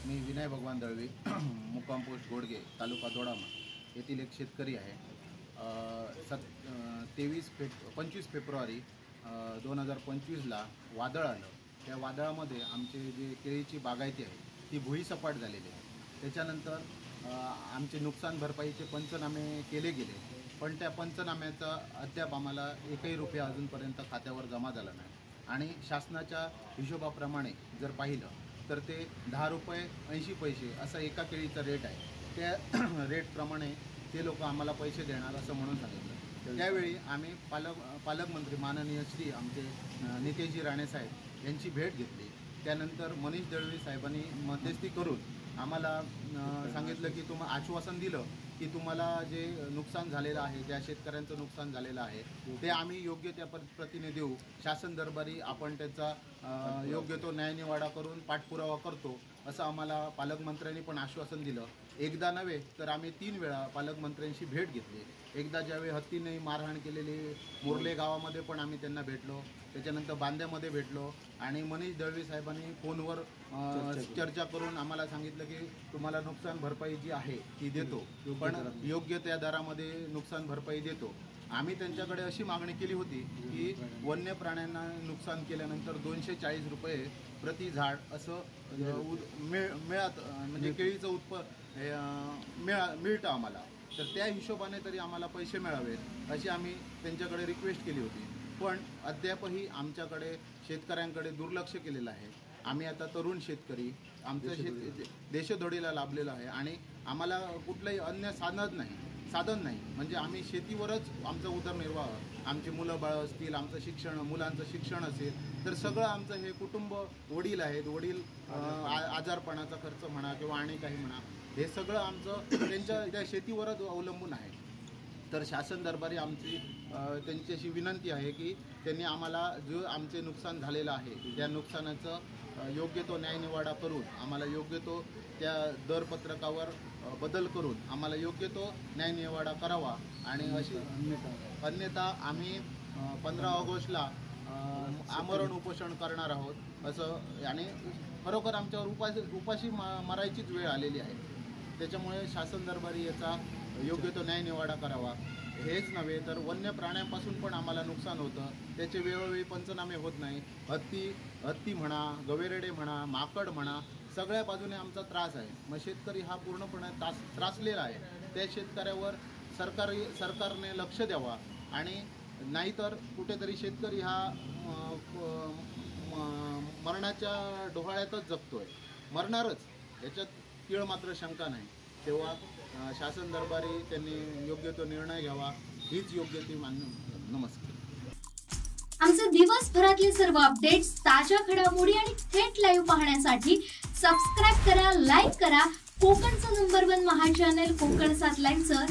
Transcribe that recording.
मी विनय भगवान दळवी मुक्काम पोस्ट गोडगे तालुका दोडामा येथील एक शेतकरी आहे। 25 फेब्रुवारी 2025ला वादळ आलं। त्या वादळामध्ये आमचे जे केळीची बागायती आहे ती भुईसपाट झालेली आहे। त्याच्यानंतर आमचे नुकसान भरपाईचे पंचनामे केले गेले, पण त्या पंचनाम्याचा अद्याप आम्हाला एकही रुपया अजूनपर्यंत खात्यावर जमा झाला नाही। आणि शासनाच्या हिशोबाप्रमाणे जर पाहिलं तर ते 10 रुपये 80 पैसे असा एका केळीचा रेट आहे। त्या रेटप्रमाणे ते लोक आम्हाला पैसे देणार असं म्हणून सांगितलं। त्यावेळी आम्ही पालकमंत्री माननीय श्री आमचे नितेशजी राणे साहेब यांची भेट घेतली। त्यानंतर मनीष दळवी साहेबांनी मध्यस्थी करून आम्हाला सांगितलं की आश्वासन दिलं की तुम्हाला जे नुकसान झालेलं आहे, ज्या शेतकऱ्यांचं नुकसान झालेलं आहे ते आम्ही योग्य त्या पद्धतीने देऊ। शासन दरबारी आपण त्याचा योग्य तो न्यायनिवाडा करून पाठपुरावा करतो असं आम्हाला पालकमंत्र्यांनी पण आश्वासन दिलं। एकदा नव्हे तर आम्ही 3 वेळा पालकमंत्र्यांशी भेट घेतली। एकदा ज्यावेळी हत्तीने मारहाण केलेली मोर्ले गावामध्ये पण आम्ही त्यांना भेटलो, त्याच्यानंतर बांद्यामध्ये भेटलो आणि मनीष दळवी साहेबांनी फोनवर चर्चा करून आम्हाला सांगितलं की तुम्हाला नुकसान भरपाई जी आहे ती देतो, पण योग्य त्या दरामध्ये नुकसान भरपाई देतो। आम्ही त्यांच्याकडे अशी मागणी केली होती की वन्य प्राण्यांना नुकसान केल्यानंतर 240 रुपये प्रति झाड असं म्हणजे केळीचं मिळतं आम्हाला, तर त्या हिशोबाने तरी आम्हाला पैसे मिळावेत अशी आम्ही त्यांच्याकडे रिक्वेस्ट केली होती। पण अद्यापही आमच्याकडे शेतकऱ्यांकडे दुर्लक्ष केलेलं आहे। आम्ही आता तरुण शेतकरी, आमचं देशोधडीला लाभलेलं आहे आणि आम्हाला कुठलंही अन्य साधन नाही, म्हणजे आम्ही शेतीवरच आमचा उदरनिर्वाह, आमचे मुलं बाळ असतील, आमचं शिक्षण, मुलांचं शिक्षण असेल तर सगळं आमचं हे कुटुंब, वडील आहेत, वडील आजारपणाचा खर्च म्हणा किंवा आणि काही म्हणा, हे सगळं आमचं त्या शेतीवरच अवलंबून आहे। तर शासन दरबारी आमची त्यांच्याशी विनंती आहे की त्यांनी आम्हाला जो आमचे नुकसान झालेलं आहे त्या नुकसानाचं योग्य तो न्यायनिवाडा करून आम्हाला योग्य तो त्या दरपत्रकावर बदल करून आम्हाला योग्य तो न्यायनिवाडा करावा। आणि अशी अन्यथा आम्ही 15 ऑगस्टला आमरण उपोषण करणार आहोत असं, आणि खरोखर आमच्यावर उपाशी मारायचीच वेळ आलेली आहे। त्याच्यामुळे शासन दरबारी याचा योग्य तो न्यायनिवाडा करावा। हेच नव्हे तर वन्य प्राण्यांपासून पण आम्हाला नुकसान होतं, त्याचे वेळोवेळी पंचनामे होत नाही। हत्ती म्हणा, गवेरेडे म्हणा, माकड म्हणा, सगळ्या बाजूने आमचा त्रास आहे। मग शेतकरी हा पूर्णपणे त्रासलेला आहे। त्या शेतकऱ्यावर सरकारने लक्ष द्यावा आणि नाहीतर कुठेतरी शेतकरी हा मरणाच्या डोहाळ्यातच जगतोय, मरणारच, याच्यात तीळ मात्र शंका नाही। तेव्हा शासन दरबारी त्यांनी योग्य तो निर्णय घ्यावा हीच योग्य ती नमस्कार। आमचे दिवसभरातले सर्व अपडेट्स, ताज्या घडामोडी आणि थेट लाईव्ह पाहण्यासाठी सबस्क्राइब करा, लाईक करा कोकणचं नंबर 1 महा चॅनल कोकण 7 लाईव्हचं